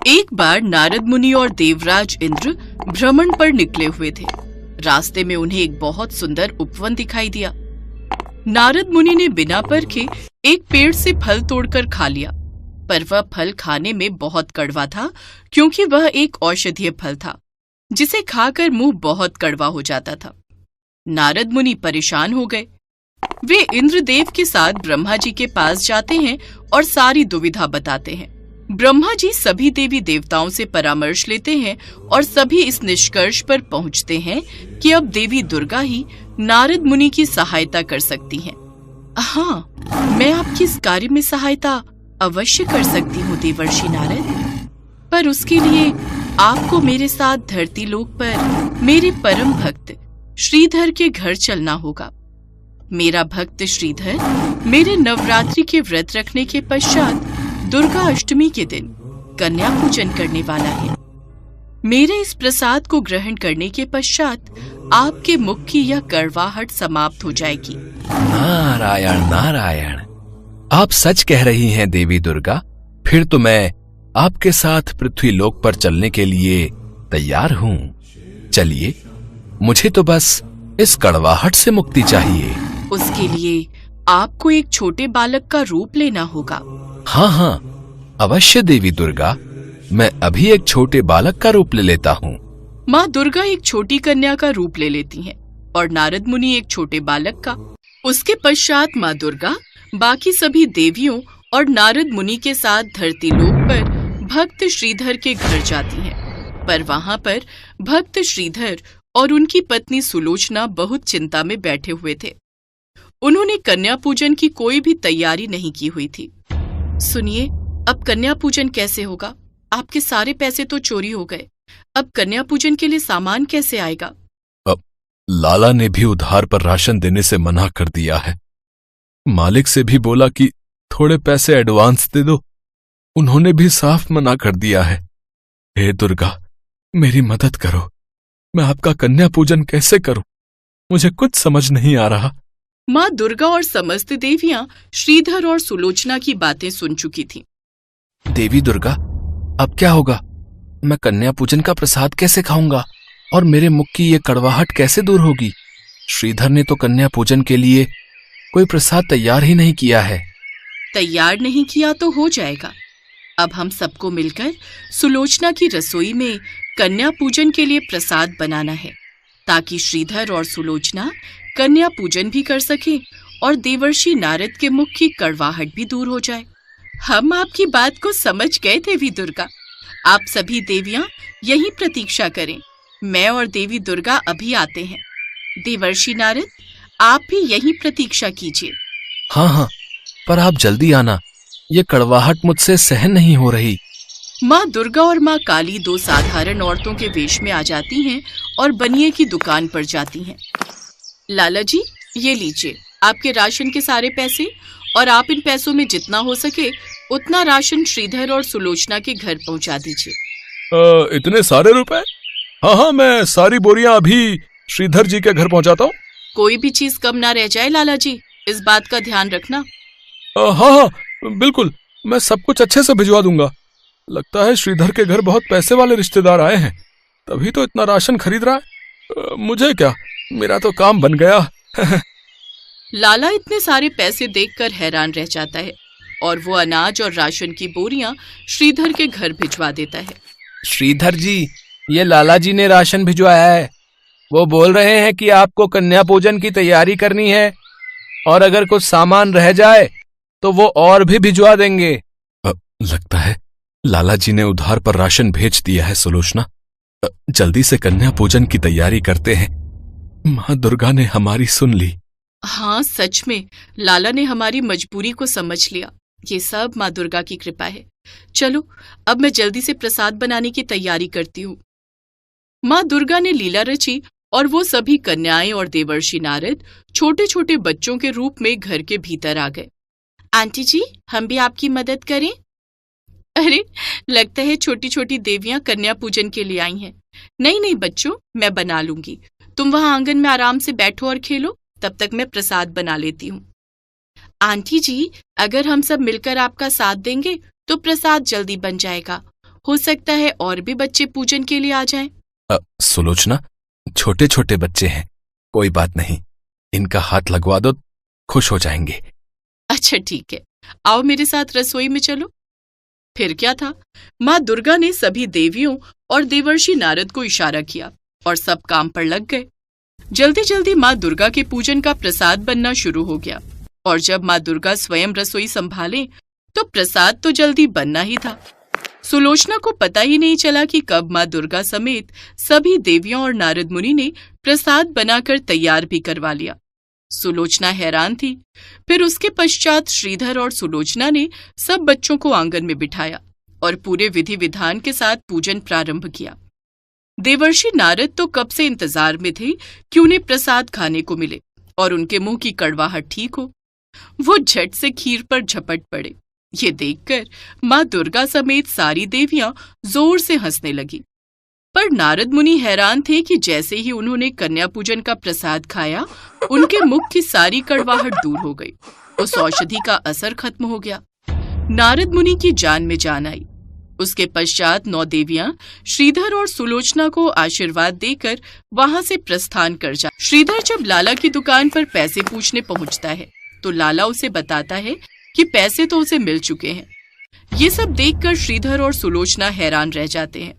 एक बार नारद मुनि और देवराज इंद्र भ्रमण पर निकले हुए थे। रास्ते में उन्हें एक बहुत सुंदर उपवन दिखाई दिया। नारद मुनि ने बिना परखे एक पेड़ से फल तोड़कर खा लिया, पर वह फल खाने में बहुत कड़वा था, क्योंकि वह एक औषधीय फल था जिसे खाकर मुंह बहुत कड़वा हो जाता था। नारद मुनि परेशान हो गए। वे इंद्रदेव के साथ ब्रह्मा जी के पास जाते हैं और सारी दुविधा बताते हैं। ब्रह्मा जी सभी देवी देवताओं से परामर्श लेते हैं और सभी इस निष्कर्ष पर पहुंचते हैं कि अब देवी दुर्गा ही नारद मुनि की सहायता कर सकती हैं। हाँ, मैं आपकी इस कार्य में सहायता अवश्य कर सकती हूँ देवर्षि नारद, पर उसके लिए आपको मेरे साथ धरती लोक पर मेरे परम भक्त श्रीधर के घर चलना होगा। मेरा भक्त श्रीधर मेरे नवरात्रि के व्रत रखने के पश्चात दुर्गा अष्टमी के दिन कन्या पूजन करने वाला है। मेरे इस प्रसाद को ग्रहण करने के पश्चात आपके मुख की यह कड़वाहट समाप्त हो जाएगी। नारायण नारायण, आप सच कह रही हैं देवी दुर्गा। फिर तो मैं आपके साथ पृथ्वी लोक पर चलने के लिए तैयार हूँ। चलिए, मुझे तो बस इस कड़वाहट से मुक्ति चाहिए। उसके लिए आपको एक छोटे बालक का रूप लेना होगा। हाँ, अवश्य देवी दुर्गा, मैं अभी एक छोटे बालक का रूप ले लेता हूँ। माँ दुर्गा एक छोटी कन्या का रूप ले लेती हैं और नारद मुनि एक छोटे बालक का। उसके पश्चात माँ दुर्गा बाकी सभी देवियों और नारद मुनि के साथ धरती लोक पर भक्त श्रीधर के घर जाती हैं। पर वहाँ पर भक्त श्रीधर और उनकी पत्नी सुलोचना बहुत चिंता में बैठे हुए थे। उन्होंने कन्या पूजन की कोई भी तैयारी नहीं की हुई थी। सुनिए, अब कन्या पूजन कैसे होगा? आपके सारे पैसे तो चोरी हो गए। अब कन्या पूजन के लिए सामान कैसे आएगा? अब लाला ने भी उधार पर राशन देने से मना कर दिया है। मालिक से भी बोला कि थोड़े पैसे एडवांस दे दो, उन्होंने भी साफ मना कर दिया है। हे दुर्गा, मेरी मदद करो। मैं आपका कन्या पूजन कैसे करूं? मुझे कुछ समझ नहीं आ रहा। माँ दुर्गा और समस्त देवियां श्रीधर और सुलोचना की बातें सुन चुकी थीं। देवी दुर्गा, अब क्या होगा? मैं कन्या पूजन का प्रसाद कैसे खाऊंगा और मेरे मुख की ये कड़वाहट कैसे दूर होगी? श्रीधर ने तो कन्या पूजन के लिए कोई प्रसाद तैयार ही नहीं किया है। तैयार नहीं किया तो हो जाएगा। अब हम सबको मिलकर सुलोचना की रसोई में कन्या पूजन के लिए प्रसाद बनाना है, ताकि श्रीधर और सुलोचना कन्या पूजन भी कर सकें और देवर्षि नारद के मुख की कड़वाहट भी दूर हो जाए। हम आपकी बात को समझ गए देवी दुर्गा। आप सभी देवियां यही प्रतीक्षा करें। मैं और देवी दुर्गा अभी आते हैं। देवर्षि नारद, आप भी यही प्रतीक्षा कीजिए। हाँ, पर आप जल्दी आना। ये कड़वाहट मुझसे सहन नहीं हो रही। माँ दुर्गा और माँ काली दो साधारण औरतों के वेश में आ जाती हैं और बनिए की दुकान पर जाती हैं। लाला जी, ये लीजिए आपके राशन के सारे पैसे, और आप इन पैसों में जितना हो सके उतना राशन श्रीधर और सुलोचना के घर पहुंचा दीजिए। इतने सारे रुपए? हाँ, मैं सारी बोरियां अभी श्रीधर जी के घर पहुंचाता हूँ। कोई भी चीज कम ना रह जाए लाला जी, इस बात का ध्यान रखना। हाँ, बिल्कुल, मैं सब कुछ अच्छे से भिजवा दूंगा। लगता है श्रीधर के घर बहुत पैसे वाले रिश्तेदार आए हैं, तभी तो इतना राशन खरीद रहा है। मुझे क्या, मेरा तो काम बन गया। लाला इतने सारे पैसे देखकर हैरान रह जाता है और वो अनाज और राशन की बोरियां श्रीधर के घर भिजवा देता है। श्रीधर जी, ये लाला जी ने राशन भिजवाया है। वो बोल रहे हैं कि आपको कन्या पूजन की तैयारी करनी है और अगर कुछ सामान रह जाए तो वो और भी भिजवा देंगे। लगता है लाला जी ने उधार पर राशन भेज दिया है। सुलोचना, जल्दी से कन्या पूजन की तैयारी करते हैं। माँ दुर्गा ने हमारी सुन ली। हाँ, सच में लाला ने हमारी मजबूरी को समझ लिया। ये सब माँ दुर्गा की कृपा है। चलो, अब मैं जल्दी से प्रसाद बनाने की तैयारी करती हूँ। माँ दुर्गा ने लीला रची और वो सभी कन्याएं और देवर्षि नारद छोटे छोटे बच्चों के रूप में घर के भीतर आ गए। आंटी जी, हम भी आपकी मदद करें? अरे, लगता है छोटी छोटी देवियां कन्या पूजन के लिए आई हैं। नहीं बच्चों, मैं बना लूंगी। तुम वहां आंगन में आराम से बैठो और खेलो, तब तक मैं प्रसाद बना लेती हूँ। आंटी जी, अगर हम सब मिलकर आपका साथ देंगे तो प्रसाद जल्दी बन जाएगा हो सकता है और भी बच्चे पूजन के लिए आ जाएं। सुलोचना, छोटे छोटे बच्चे हैं, कोई बात नहीं, इनका हाथ लगवा दो, खुश हो जाएंगे। अच्छा ठीक है, आओ मेरे साथ रसोई में चलो। फिर क्या था, माँ दुर्गा ने सभी देवियों और देवर्षि नारद को इशारा किया और सब काम पर लग गए। जल्दी जल्दी माँ दुर्गा के पूजन का प्रसाद बनना शुरू हो गया और जब माँ दुर्गा स्वयं रसोई संभाले तो प्रसाद तो जल्दी बनना ही था। सुलोचना को पता ही नहीं चला कि कब माँ दुर्गा समेत सभी देवियों और नारद मुनि ने प्रसाद बनाकर तैयार भी करवा लिया। सुलोचना हैरान थी। फिर उसके पश्चात श्रीधर और सुलोचना ने सब बच्चों को आंगन में बिठाया और पूरे विधि विधान के साथ पूजन प्रारंभ किया। देवर्षि नारद तो कब से इंतजार में थे कि उन्हें प्रसाद खाने को मिले और उनके मुंह की कड़वाहट ठीक हो। वो झट से खीर पर झपट पड़े। ये देखकर माँ दुर्गा समेत सारी देवियां जोर से हंसने लगी। पर नारद मुनि हैरान थे कि जैसे ही उन्होंने कन्या पूजन का प्रसाद खाया, उनके मुख की सारी कड़वाहट दूर हो गई। उस औषधि का असर खत्म हो गया। नारद मुनि की जान में जान आई। उसके पश्चात 9 देवियां श्रीधर और सुलोचना को आशीर्वाद देकर वहां से प्रस्थान कर जा। श्रीधर जब लाला की दुकान पर पैसे पूछने पहुंचता है तो लाला उसे बताता है कि पैसे तो उसे मिल चुके हैं। ये सब देखकर श्रीधर और सुलोचना हैरान रह जाते हैं।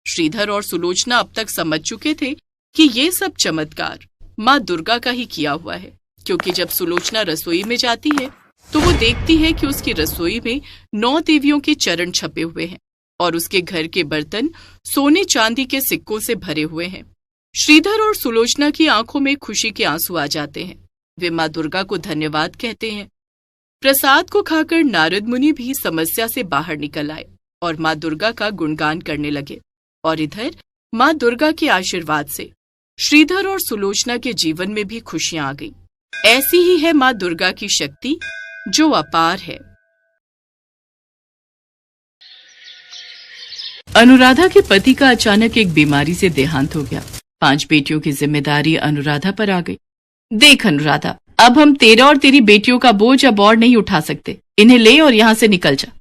श्रीधर और सुलोचना अब तक समझ चुके थे कि ये सब चमत्कार माँ दुर्गा का ही किया हुआ है, क्योंकि जब सुलोचना रसोई में जाती है तो वो देखती है कि उसकी रसोई में 9 देवियों के चरण छपे हुए हैं और उसके घर के बर्तन सोने चांदी के सिक्कों से भरे हुए हैं। श्रीधर और सुलोचना की आंखों में खुशी के आंसू आ जाते हैं। वे माँ दुर्गा को धन्यवाद कहते हैं। प्रसाद को खाकर नारद मुनि भी समस्या से बाहर निकल आए और माँ दुर्गा का गुणगान करने लगे। और इधर माँ दुर्गा के आशीर्वाद से श्रीधर और सुलोचना के जीवन में भी खुशियां आ गई। ऐसी ही है माँ दुर्गा की शक्ति जो अपार है। अनुराधा के पति का अचानक एक बीमारी से देहांत हो गया। 5 बेटियों की जिम्मेदारी अनुराधा पर आ गई। देख अनुराधा, अब हम तेरा और तेरी बेटियों का बोझ अब और नहीं उठा सकते। इन्हें ले और यहाँ से निकल जा।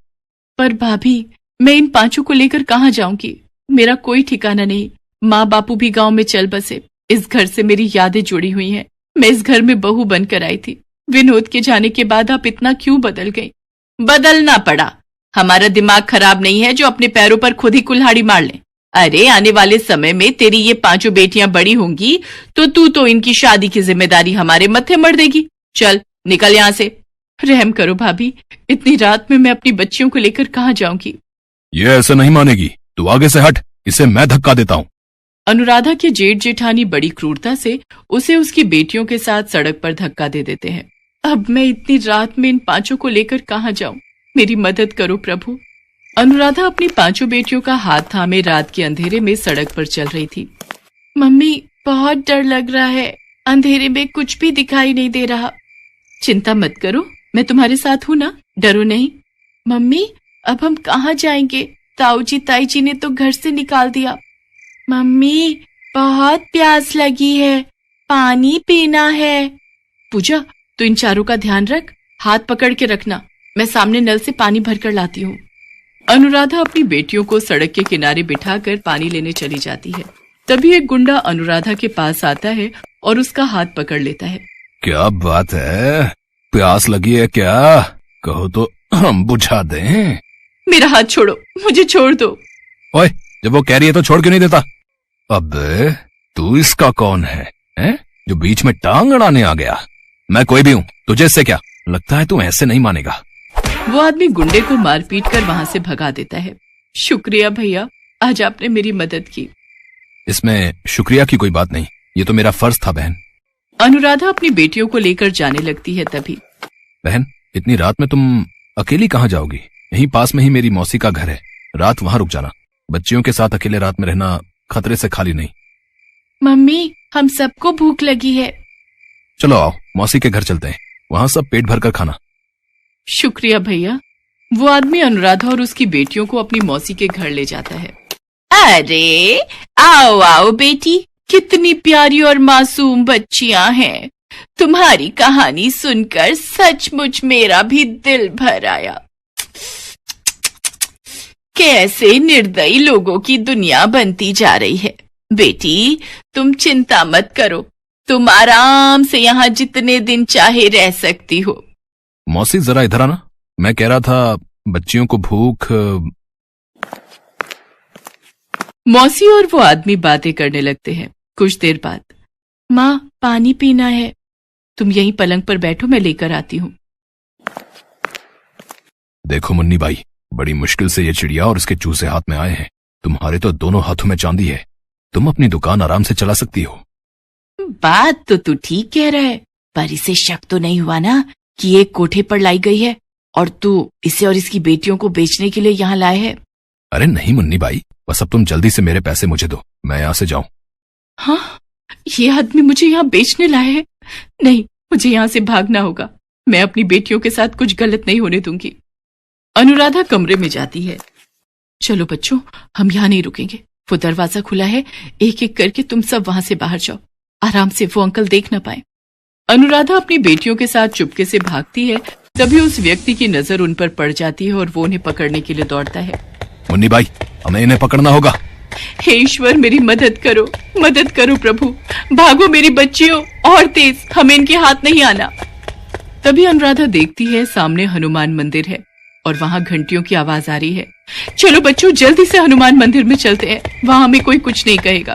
पर भाभी, मैं इन 5 को लेकर कहाँ जाऊंगी? मेरा कोई ठिकाना नहीं। माँ बापू भी गांव में चल बसे। इस घर से मेरी यादें जुड़ी हुई हैं। मैं इस घर में बहू बनकर आई थी। विनोद के जाने के बाद आप इतना क्यों बदल गई? बदलना पड़ा। हमारा दिमाग खराब नहीं है जो अपने पैरों पर खुद ही कुल्हाड़ी मार ले। अरे आने वाले समय में तेरी ये 5 बेटियां बड़ी होंगी तो तू तो इनकी शादी की जिम्मेदारी हमारे मत्थे मढ़ देगी। चल निकल यहाँ से। रहम करो भाभी, इतनी रात में मैं अपनी बच्चियों को लेकर कहाँ जाऊंगी? ये ऐसे नहीं मानेगी। तू आगे से हट, इसे मैं धक्का देता हूँ। अनुराधा के जेठ जेठानी बड़ी क्रूरता से उसे उसकी बेटियों के साथ सड़क पर धक्का दे देते हैं। अब मैं इतनी रात में इन 5 को लेकर कहाँ जाऊं? मेरी मदद करो प्रभु। अनुराधा अपनी 5 बेटियों का हाथ थामे रात के अंधेरे में सड़क पर चल रही थी। मम्मी, बहुत डर लग रहा है। अंधेरे में कुछ भी दिखाई नहीं दे रहा। चिंता मत करो, मैं तुम्हारे साथ हूँ ना, डरो नहीं। मम्मी, अब हम कहाँ जाएंगे? ताऊजी ताईजी ने तो घर से निकाल दिया। मम्मी, बहुत प्यास लगी है, पानी पीना है। पूजा, तू इन 4 का ध्यान रख, हाथ पकड़ के रखना। मैं सामने नल से पानी भरकर लाती हूँ। अनुराधा अपनी बेटियों को सड़क के किनारे बिठाकर पानी लेने चली जाती है। तभी एक गुंडा अनुराधा के पास आता है और उसका हाथ पकड़ लेता है। क्या बात है, प्यास लगी है क्या? कहो तो हम बुझा दें। मेरा हाथ छोड़ो, मुझे छोड़ दो। ओए, जब वो कह रही है तो छोड़ क्यों नहीं देता? अबे तू इसका कौन है, जो बीच में टांग अड़ाने आ गया? मैं कोई भी हूँ, तुझे इससे क्या? लगता है तू ऐसे नहीं मानेगा। वो आदमी गुंडे को मारपीट कर वहां से भगा देता है। शुक्रिया भैया, आज आपने मेरी मदद की। इसमें शुक्रिया की कोई बात नहीं, ये तो मेरा फर्ज था बहन। अनुराधा अपनी बेटियों को लेकर जाने लगती है। तभी बहन, इतनी रात में तुम अकेली कहाँ जाओगी? यहीं पास में ही मेरी मौसी का घर है, रात वहां रुक जाना। बच्चियों के साथ अकेले रात में रहना खतरे से खाली नहीं। मम्मी, हम सबको भूख लगी है। चलो आओ, मौसी के घर चलते हैं, वहां सब पेट भर कर खाना। शुक्रिया भैया। वो आदमी अनुराधा और उसकी बेटियों को अपनी मौसी के घर ले जाता है। अरे आओ आओ बेटी, कितनी प्यारी और मासूम बच्चियां हैं। तुम्हारी कहानी सुनकर सचमुच मेरा भी दिल भर आया। कैसे निर्दयी लोगों की दुनिया बनती जा रही है। बेटी, तुम चिंता मत करो, तुम आराम से यहाँ जितने दिन चाहे रह सकती हो। मौसी जरा इधर आना, मैं कह रहा था बच्चियों को भूख। मौसी और वो आदमी बातें करने लगते हैं। कुछ देर बाद, माँ पानी पीना है, तुम यहीं पलंग पर बैठो, मैं लेकर आती हूँ। देखो मुन्नी भाई, बड़ी मुश्किल से ये चिड़िया और उसके चूजे हाथ में आए हैं। तुम्हारे तो दोनों हाथों में चांदी है, तुम अपनी दुकान आराम से चला सकती हो। बात तो तू ठीक कह रहा है, पर इसे शक तो नहीं हुआ ना कि ये कोठे पर लाई गई है और तू इसे और इसकी बेटियों को बेचने के लिए यहाँ लाए है? अरे नहीं मुन्नी भाई, बस अब तुम जल्दी से मेरे पैसे मुझे दो, मैं यहाँ से जाऊं। हाँ, ये आदमी मुझे यहाँ बेचने लाए है। नहीं, मुझे यहाँ से भागना होगा। मैं अपनी बेटियों के साथ कुछ गलत नहीं होने दूंगी। अनुराधा कमरे में जाती है। चलो बच्चों, हम यहाँ नहीं रुकेंगे, वो दरवाजा खुला है, एक एक करके तुम सब वहां से बाहर जाओ, आराम से, वो अंकल देख न पाए। अनुराधा अपनी बेटियों के साथ चुपके से भागती है। तभी उस व्यक्ति की नजर उन पर पड़ जाती है और वो उन्हें पकड़ने के लिए दौड़ता है। मुन्नी भाई, हमें इन्हें पकड़ना होगा। हे ईश्वर, मेरी मदद करो प्रभु, भागो मेरी बच्चियों, और तेज, हमें इनके हाथ नहीं आना। तभी अनुराधा देखती है सामने हनुमान मंदिर है और वहां घंटियों की आवाज आ रही है। चलो बच्चों, जल्दी से हनुमान मंदिर में चलते हैं, वहां हमें कोई कुछ नहीं कहेगा।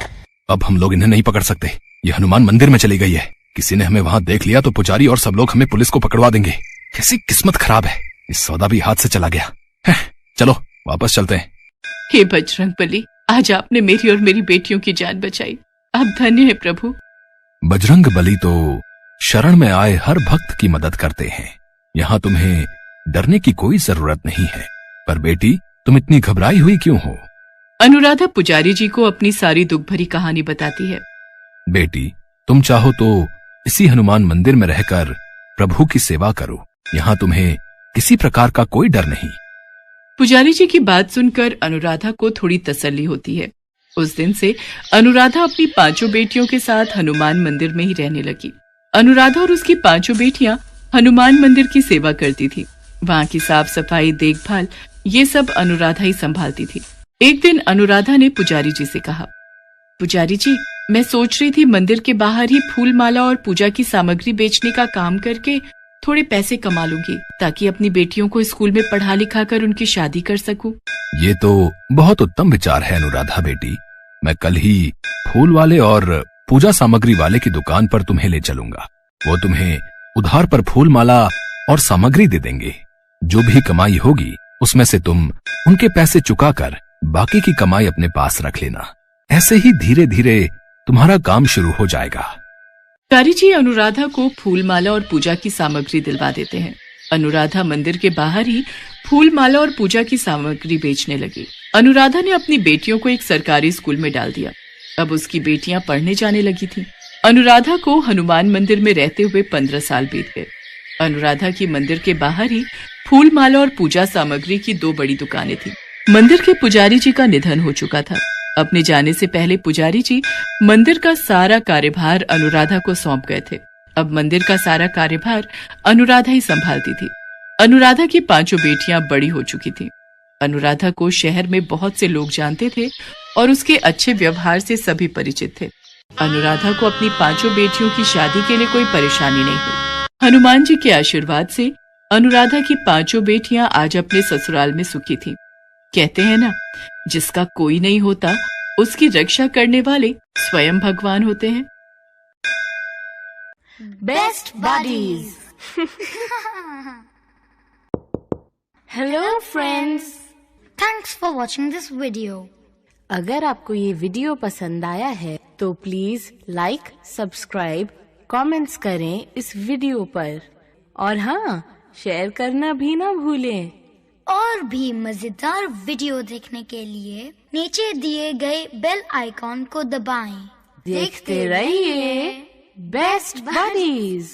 अब हम लोग इन्हें नहीं पकड़ सकते, ये हनुमान मंदिर में चली गई है। किसी ने हमें वहां देख लिया तो पुजारी और सब लोग हमें पुलिस को पकड़वा देंगे। कैसी किस्मत खराब है, इस सौदा भी हाथ से चला गया है। चलो वापस चलते हैं। हे बजरंगबली, आज आपने मेरी और मेरी बेटियों की जान बचाई, आप धन्य है प्रभु। बजरंग बली तो शरण में आए हर भक्त की मदद करते हैं, यहाँ तुम्हें डरने की कोई जरूरत नहीं है। पर बेटी, तुम इतनी घबराई हुई क्यों हो? अनुराधा पुजारी जी को अपनी सारी दुख भरी कहानी बताती है। बेटी, तुम चाहो तो इसी हनुमान मंदिर में रहकर प्रभु की सेवा करो, यहाँ तुम्हें किसी प्रकार का कोई डर नहीं। पुजारी जी की बात सुनकर अनुराधा को थोड़ी तसल्ली होती है। उस दिन से अनुराधा अपनी 5 बेटियों के साथ हनुमान मंदिर में ही रहने लगी। अनुराधा और उसकी 5 बेटियां हनुमान मंदिर की सेवा करती थी। वहां की साफ सफाई, देखभाल, ये सब अनुराधा ही संभालती थी। एक दिन अनुराधा ने पुजारी जी से कहा, पुजारी जी, मैं सोच रही थी मंदिर के बाहर ही फूल माला और पूजा की सामग्री बेचने का काम करके थोड़े पैसे कमा लूंगी, ताकि अपनी बेटियों को स्कूल में पढ़ा लिखा कर उनकी शादी कर सकूं। ये तो बहुत उत्तम विचार है अनुराधा बेटी, मैं कल ही फूल वाले और पूजा सामग्री वाले की दुकान पर तुम्हें ले चलूंगा। वो तुम्हें उधार पर फूल माला और सामग्री दे देंगे। जो भी कमाई होगी उसमें से तुम उनके पैसे चुकाकर बाकी की कमाई अपने पास रख लेना। ऐसे ही धीरे धीरे तुम्हारा काम शुरू हो जाएगा। पुजारी जी अनुराधा को फूल माला और पूजा की सामग्री दिलवा देते हैं। अनुराधा मंदिर के बाहर ही फूल माला और पूजा की सामग्री बेचने लगी। अनुराधा ने अपनी बेटियों को एक सरकारी स्कूल में डाल दिया। अब उसकी बेटियां पढ़ने जाने लगी थीं। अनुराधा को हनुमान मंदिर में रहते हुए 15 साल बीत गए। अनुराधा की मंदिर के बाहर ही फूल माला और पूजा सामग्री की 2 बड़ी दुकानें थीं। मंदिर के पुजारी जी का निधन हो चुका था। अपने जाने से पहले पुजारी जी मंदिर का सारा कार्यभार अनुराधा को सौंप गए थे। अब मंदिर का सारा कार्यभार अनुराधा ही संभालती थी। अनुराधा की 5 बेटियां बड़ी हो चुकी थीं। अनुराधा को शहर में बहुत से लोग जानते थे और उसके अच्छे व्यवहार से सभी परिचित थे। अनुराधा को अपनी 5 बेटियों की शादी के लिए कोई परेशानी नहीं हुई। हनुमान जी के आशीर्वाद से अनुराधा की 5 बेटियां आज अपने ससुराल में सुखी थीं। कहते हैं ना, जिसका कोई नहीं होता उसकी रक्षा करने वाले स्वयं भगवान होते हैं। Best buddies. Hello friends, thanks for watching this video. अगर आपको ये वीडियो पसंद आया है तो प्लीज लाइक, सब्सक्राइब, कमेंट्स करें इस वीडियो पर, और हाँ, शेयर करना भी ना भूलें। और भी मजेदार वीडियो देखने के लिए नीचे दिए गए बेल आइकॉन को दबाएं। देखते रहिए बेस्ट बडीज।